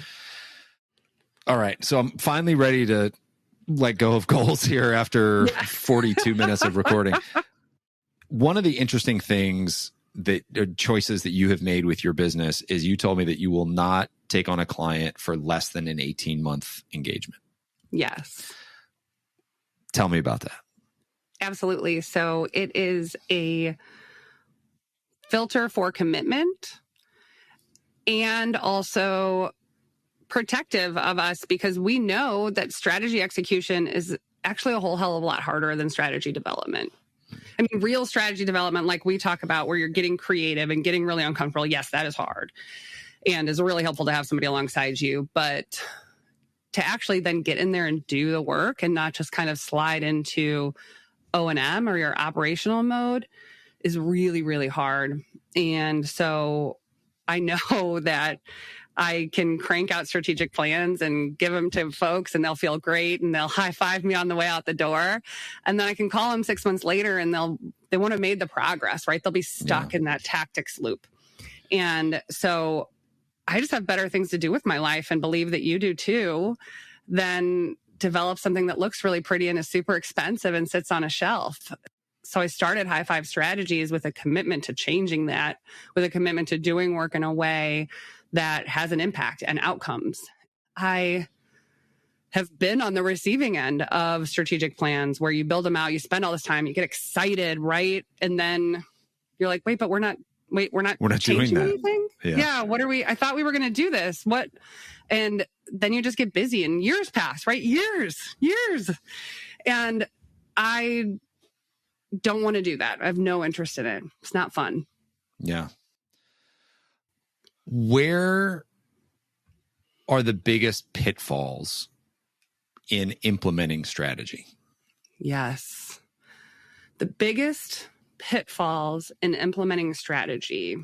All right. So I'm finally ready to let go of goals here after 42 minutes of recording. One of the interesting things choices that you have made with your business is you told me that you will not take on a client for less than an 18-month engagement. Yes. Tell me about that. Absolutely. So it is a filter for commitment and also protective of us, because we know that strategy execution is actually a whole hell of a lot harder than strategy development. I mean, real strategy development, like we talk about, where you're getting creative and getting really uncomfortable. Yes, that is hard and is really helpful to have somebody alongside you. But to actually then get in there and do the work and not just kind of slide into O&M or your operational mode is really, really hard. And so I know that I can crank out strategic plans and give them to folks and they'll feel great and they'll high five me on the way out the door. And then I can call them 6 months later and they won't have made the progress, right? They'll be stuck in that tactics loop. And so I just have better things to do with my life, and believe that you do too, than develop something that looks really pretty and is super expensive and sits on a shelf. So I started High Five Strategies with a commitment to changing that, with a commitment to doing work in a way that has an impact and outcomes. I have been on the receiving end of strategic plans where you build them out, you spend all this time, you get excited, right? And then you're like, wait, but we're not doing that. Anything? Yeah. What are we? I thought we were going to do this. What? And then you just get busy and years pass, right? Years. And I don't want to do that. I have no interest in it. It's not fun. Yeah. Where are the biggest pitfalls in implementing strategy? Yes. The biggest pitfalls in implementing strategy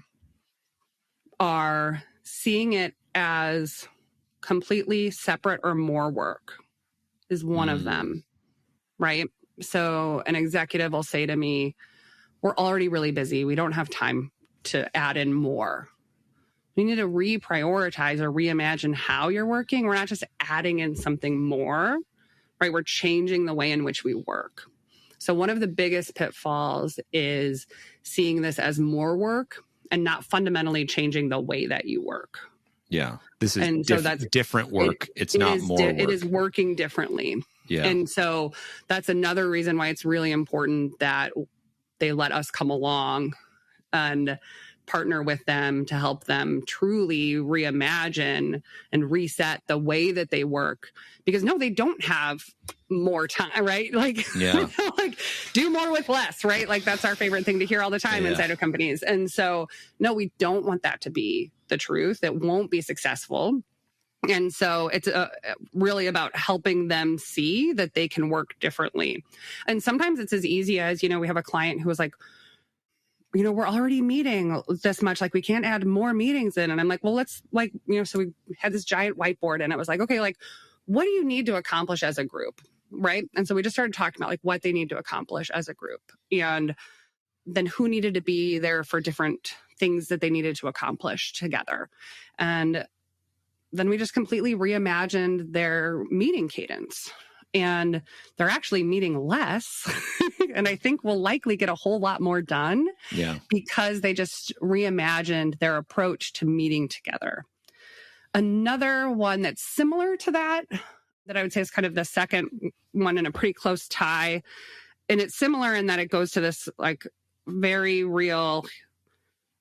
are seeing it as completely separate or more work is one of them, right? So an executive will say to me, we're already really busy. We don't have time to add in more. We need to reprioritize or reimagine how you're working. We're not just adding in something more, right? We're changing the way in which we work. So one of the biggest pitfalls is seeing this as more work and not fundamentally changing the way that you work. Yeah. This is And so that's different work. It's not more work. It is working differently. Yeah. And so that's another reason why it's really important that they let us come along and partner with them to help them truly reimagine and reset the way that they work. Because no, they don't have more time, right? Like, yeah. like do more with less, right? Like that's our favorite thing to hear all the time inside of companies. And so, no, we don't want that to be the truth. It won't be successful. And so it's really about helping them see that they can work differently. And sometimes it's as easy as, we have a client who was like, we're already meeting this much, like we can't add more meetings in. And I'm like, well, let's so we had this giant whiteboard and it was like, okay, like what do you need to accomplish as a group? Right. And so we just started talking about like what they need to accomplish as a group and then who needed to be there for different things that they needed to accomplish together. And then we just completely reimagined their meeting cadence. And they're actually meeting less. And I think we'll likely get a whole lot more done because they just reimagined their approach to meeting together. Another one that's similar to that I would say is kind of the second one in a pretty close tie. And it's similar in that it goes to this like very real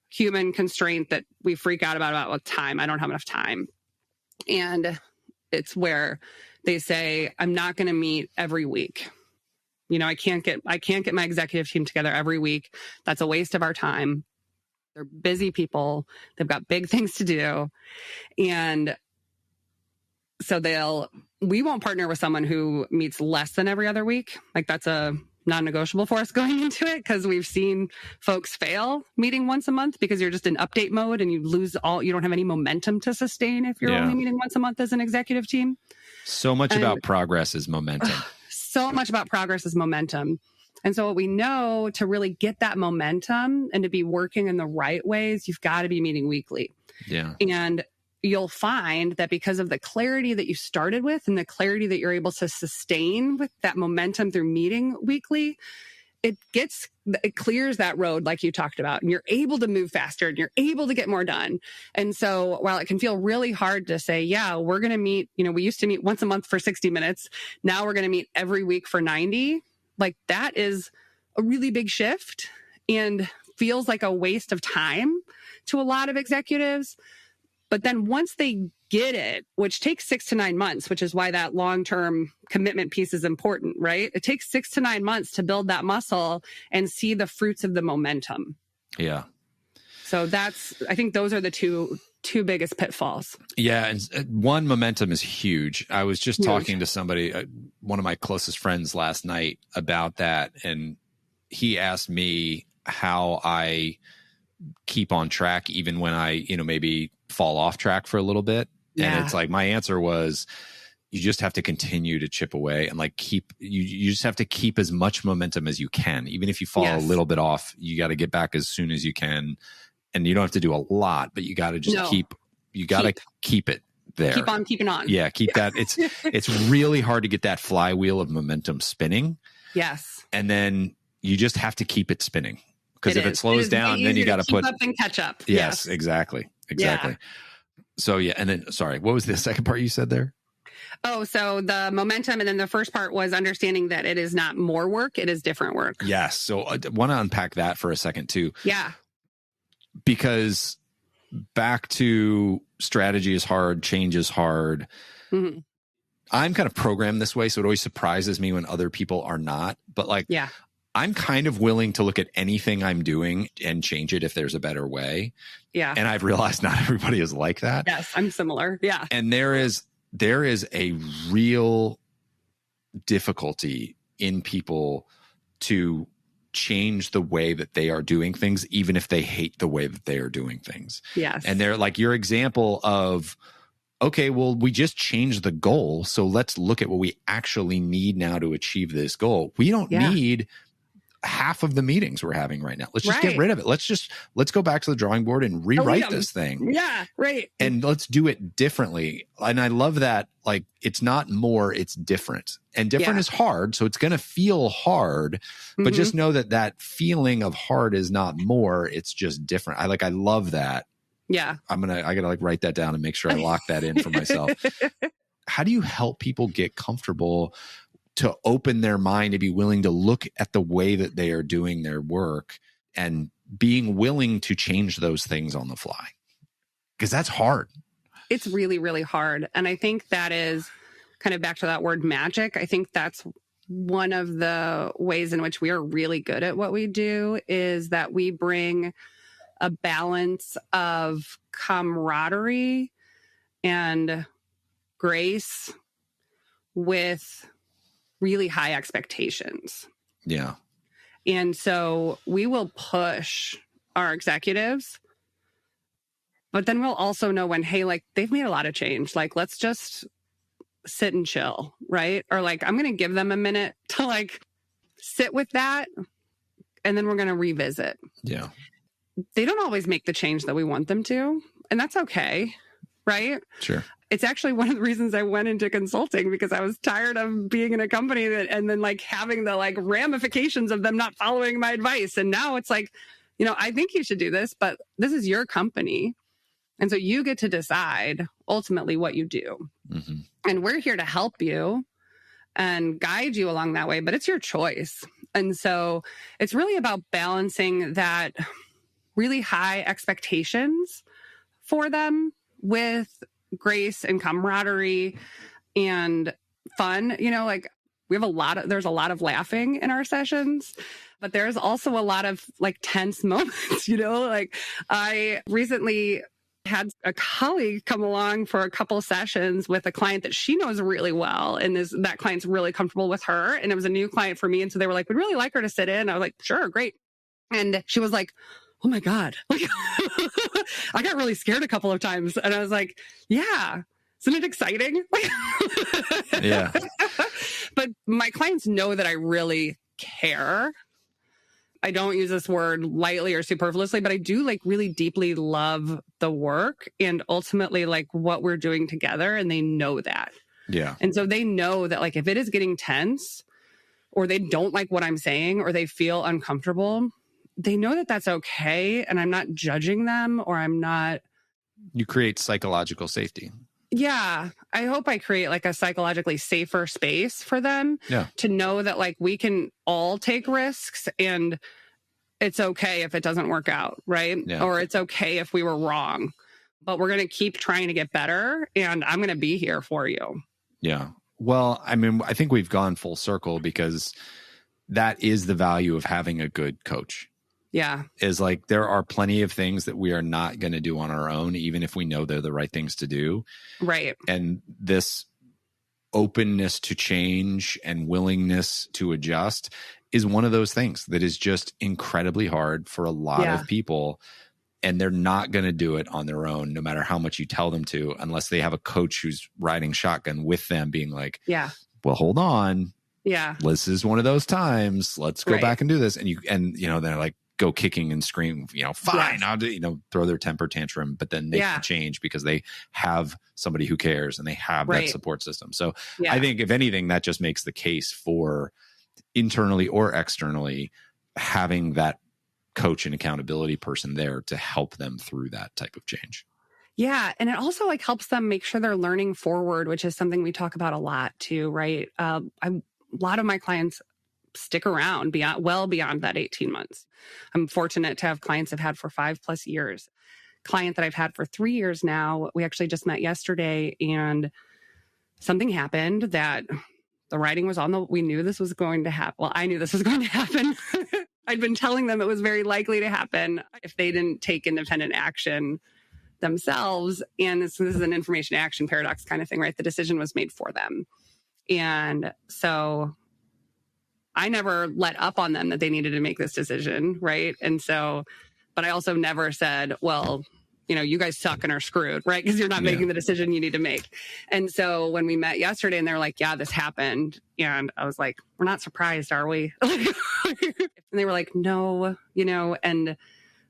human constraint that we freak out about with time. I don't have enough time. And it's where they say, I'm not going to meet every week. I can't get my executive team together every week. That's a waste of our time. They're busy people. They've got big things to do. And so we won't partner with someone who meets less than every other week. Like that's a non-negotiable for us going into it because we've seen folks fail meeting once a month because you're just in update mode and you don't have any momentum to sustain if you're only meeting once a month as an executive team. So much about progress is momentum. So much about progress is momentum. And so what we know to really get that momentum and to be working in the right ways, you've got to be meeting weekly. Yeah. And you'll find that because of the clarity that you started with and the clarity that you're able to sustain with that momentum through meeting weekly, it clears that road like you talked about, and you're able to move faster and you're able to get more done. And so while it can feel really hard to say, yeah, we're going to meet, we used to meet once a month for 60 minutes. Now we're going to meet every week for 90. Like that is a really big shift and feels like a waste of time to a lot of executives. But then once they get it, which takes 6 to 9 months, which is why that long-term commitment piece is important, right? It takes 6 to 9 months to build that muscle and see the fruits of the momentum. Yeah. So I think those are the two biggest pitfalls. Yeah. And one, momentum is huge. I was just talking to somebody, one of my closest friends last night about that. And he asked me how I keep on track, even when I, maybe fall off track for a little bit. Yeah. And it's like, my answer was, you just have to continue to chip away and like you just have to keep as much momentum as you can. Even if you fall a little bit off, you got to get back as soon as you can. And you don't have to do a lot, but you got to just keep it there. Keep on keeping on. Yeah. Keep that. It's really hard to get that flywheel of momentum spinning. Yes. And then you just have to keep it spinning. Because if it slows down, then you got to put up and catch up. Yes, exactly. Yeah. So and then sorry, what was the second part you said there? Oh, so the momentum, and then the first part was understanding that it is not more work, it is different work. Yes. So I want to unpack that for a second too. Yeah. Because back to strategy is hard, change is hard. Mm-hmm. I'm kind of programmed this way, so it always surprises me when other people are not. But I'm kind of willing to look at anything I'm doing and change it if there's a better way. Yeah. And I've realized not everybody is like that. Yes, I'm similar. Yeah. And there is a real difficulty in people to change the way that they are doing things, even if they hate the way that they are doing things. Yes. And they're like your example of, okay, well, we just changed the goal. So let's look at what we actually need now to achieve this goal. We don't need half of the meetings we're having right now. Let's just get rid of it. Let's go back to the drawing board and rewrite this thing. Yeah, right. And let's do it differently. And I love that. Like, it's not more, it's different. And different is hard. So it's going to feel hard, but just know that feeling of hard is not more. It's just different. I love that. Yeah. I gotta like write that down and make sure I lock that in for myself. How do you help people get comfortable to open their mind, to be willing to look at the way that they are doing their work and being willing to change those things on the fly? Because that's hard. It's really, really hard. And I think that is kind of back to that word magic. I think that's one of the ways in which we are really good at what we do, is that we bring a balance of camaraderie and grace with really high expectations. Yeah. And so we will push our executives, but then we'll also know when, hey, like they've made a lot of change. Like, let's just sit and chill, right? Or like, I'm going to give them a minute to like sit with that, and then we're going to revisit. Yeah. They don't always make the change that we want them to, and that's okay, right? Sure. It's actually one of the reasons I went into consulting, because I was tired of being in a company that, and then like having the like ramifications of them not following my advice. And now it's like, I think you should do this, but this is your company. And so you get to decide ultimately what you do. Mm-hmm. And we're here to help you and guide you along that way, but it's your choice. And so it's really about balancing that really high expectations for them with grace and camaraderie and fun. Like there's a lot of laughing in our sessions, but there's also a lot of like tense moments, like I recently had a colleague come along for a couple sessions with a client that she knows really well. And that client's really comfortable with her. And it was a new client for me. And so they were like, we'd really like her to sit in. I was like, sure, great. And she was like, oh my God, like, I got really scared a couple of times. And I was like, yeah, isn't it exciting? Yeah. But my clients know that I really care. I don't use this word lightly or superfluously, but I do like really deeply love the work and ultimately like what we're doing together. And they know that. Yeah. And so they know that like if it is getting tense or they don't like what I'm saying or they feel uncomfortable, they know that that's okay. And I'm not judging them or I'm not. You create psychological safety. Yeah. I hope I create like a psychologically safer space for them to know that like we can all take risks and it's okay if it doesn't work out, right? Yeah. Or it's okay if we were wrong, but we're going to keep trying to get better and I'm going to be here for you. Yeah. Well, I mean, I think we've gone full circle because that is the value of having a good coach. Yeah. Is like there are plenty of things that we are not going to do on our own, even if we know they're the right things to do. Right. And this openness to change and willingness to adjust is one of those things that is just incredibly hard for a lot of people. And they're not going to do it on their own, no matter how much you tell them to, unless they have a coach who's riding shotgun with them being like, well, hold on. Yeah. This is one of those times. Let's go back and do this. And they're like, go kicking and scream, fine, I'll do, throw their temper tantrum, but then they can change because they have somebody who cares and they have that support system. So I think if anything, that just makes the case for internally or externally having that coach and accountability person there to help them through that type of change. Yeah. And it also like helps them make sure they're learning forward, which is something we talk about a lot too, right? A lot of my clients stick around beyond that 18 months. I'm fortunate to have clients I've had for 5+ years. Client that I've had for 3 years now, we actually just met yesterday and something happened that the writing was we knew this was going to happen. Well, I knew this was going to happen. I'd been telling them it was very likely to happen if they didn't take independent action themselves. And this is an information action paradox kind of thing, right? The decision was made for them. And so I never let up on them that they needed to make this decision, right? And so, but I also never said, well, you guys suck and are screwed, right? Because you're not making the decision you need to make. And so when we met yesterday and they're like, yeah, this happened. And I was like, we're not surprised, are we? And they were like, no, and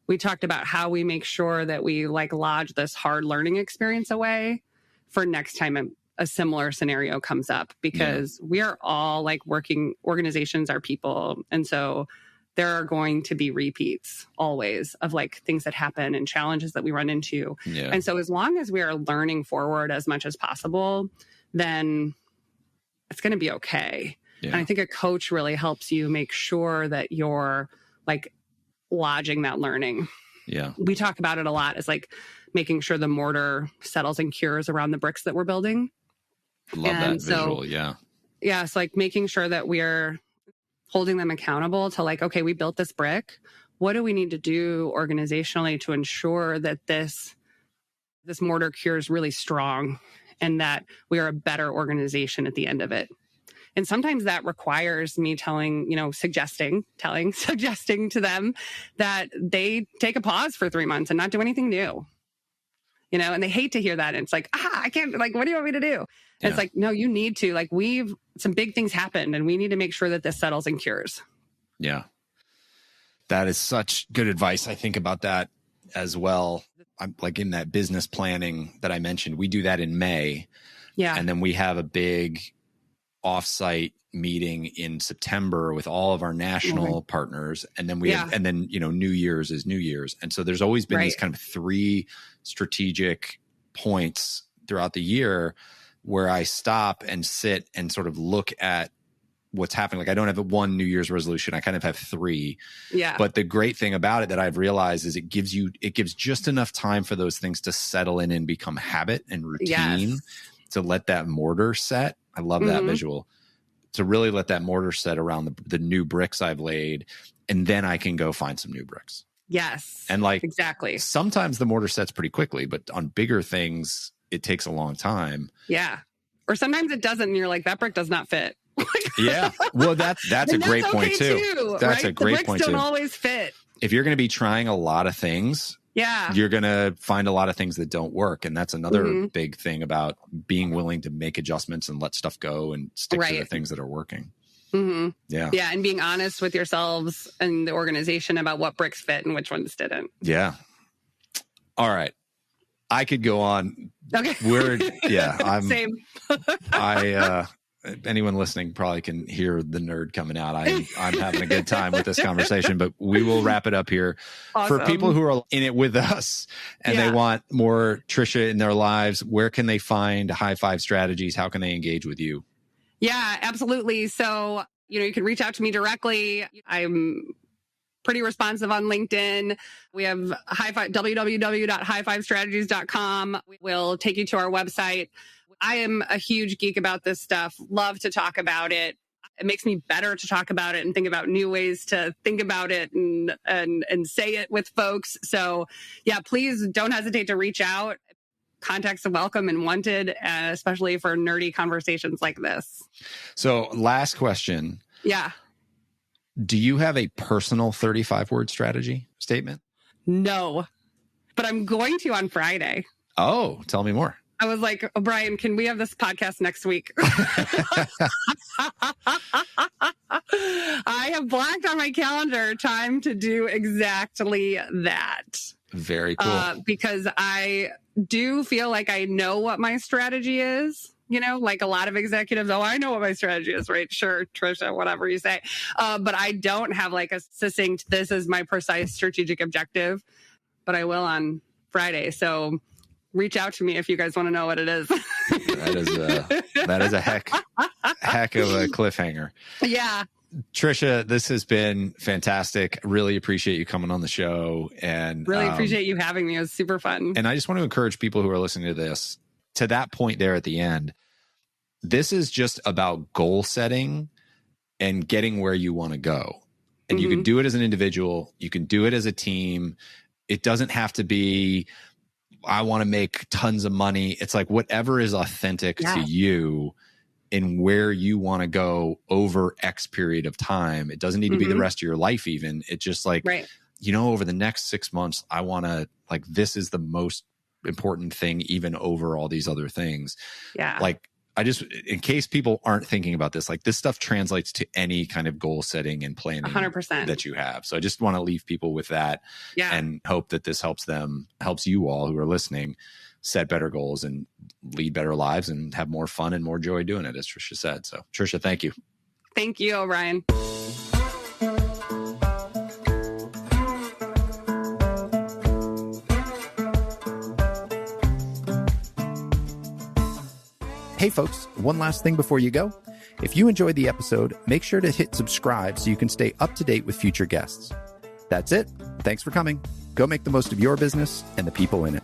we talked about how we make sure that we like lodge this hard learning experience away for next time a similar scenario comes up, because we are all like organizations are people. And so there are going to be repeats always of like things that happen and challenges that we run into. Yeah. And so as long as we are learning forward as much as possible, then it's going to be okay. Yeah. And I think a coach really helps you make sure that you're like lodging that learning. Yeah. We talk about it a lot as like making sure the mortar settles and cures around the bricks that we're building. Love that visual. Yeah. Yeah. So like making sure that we're holding them accountable to like, okay, we built this brick. What do we need to do organizationally to ensure that this mortar cure is really strong and that we are a better organization at the end of it? And sometimes that requires me suggesting to them that they take a pause for 3 months and not do anything new. And they hate to hear that. And it's like, I can't, like, what do you want me to do? And it's like, no, you need to, like, some big things happened and we need to make sure that this settles and cures. Yeah. That is such good advice. I think about that as well. I'm like in that business planning that I mentioned, we do that in May. Yeah. And then we have a big offsite meeting in September with all of our national partners. And then New Year's is New Year's. And so there's always been these kind of 3 strategic points throughout the year where I stop and sit and sort of look at what's happening. Like I don't have one New Year's resolution. I kind of have 3. Yeah. But the great thing about it that I've realized is it gives just enough time for those things to settle in and become habit and routine to let that mortar set. I love that visual. To really let that mortar set around the new bricks I've laid, and then I can go find some new bricks. Yes. And like exactly. Sometimes the mortar sets pretty quickly, but on bigger things, it takes a long time. Yeah. Or sometimes it doesn't, and you're like, that brick does not fit. Yeah. Well, that's a great point too. That's a great point too. The bricks don't always fit. If you're going to be trying a lot of things, you're going to find a lot of things that don't work. And that's another big thing about being willing to make adjustments and let stuff go and stick to the things that are working. Mm-hmm. Yeah. Yeah. And being honest with yourselves and the organization about what bricks fit and which ones didn't. Yeah. All right. I could go on. Okay. I'm same. Anyone listening probably can hear the nerd coming out. I'm having a good time with this conversation, but we will wrap it up here. Awesome. For people who are in it with us and they want more Tricia in their lives, where can they find High Five Strategies? How can they engage with you? Yeah, absolutely. So, you can reach out to me directly. I'm pretty responsive on LinkedIn. We have www.highfivestrategies.com. We'll take you to our website. I am a huge geek about this stuff. Love to talk about it. It makes me better to talk about it and think about new ways to think about it and say it with folks. So yeah, please don't hesitate to reach out. Contacts are welcome and wanted, especially for nerdy conversations like this. So last question. Yeah. Do you have a personal 35-word strategy statement? No, but I'm going to on Friday. Oh, tell me more. I was like, Brian, can we have this podcast next week? I have blocked on my calendar time to do exactly that. Very cool. Because I do feel like I know what my strategy is. Like a lot of executives, I know what my strategy is, right? Sure, Tricia, whatever you say. But I don't have like a succinct, this is my precise strategic objective, but I will on Friday. So reach out to me if you guys want to know what it is. That is a heck of a cliffhanger. Yeah. Tricia, this has been fantastic. Really appreciate you coming on the show, and really appreciate you having me. It was super fun. And I just want to encourage people who are listening to this, to that point there at the end, this is just about goal setting and getting where you want to go. And you can do it as an individual. You can do it as a team. It doesn't have to be, I want to make tons of money. It's like whatever is authentic to you and where you want to go over X period of time. It doesn't need to be the rest of your life even. It's just like, over the next 6 months, I want to, like, this is the most important thing even over all these other things. Yeah. Like, I just, in case people aren't thinking about this, like this stuff translates to any kind of goal setting and planning 100%. that you have. So I just want to leave people with that and hope that this helps you all who are listening set better goals and lead better lives and have more fun and more joy doing it, as Tricia said. So Tricia, thank you. Thank you, O'Brien. Hey folks, one last thing before you go. If you enjoyed the episode, make sure to hit subscribe so you can stay up to date with future guests. That's it. Thanks for coming. Go make the most of your business and the people in it.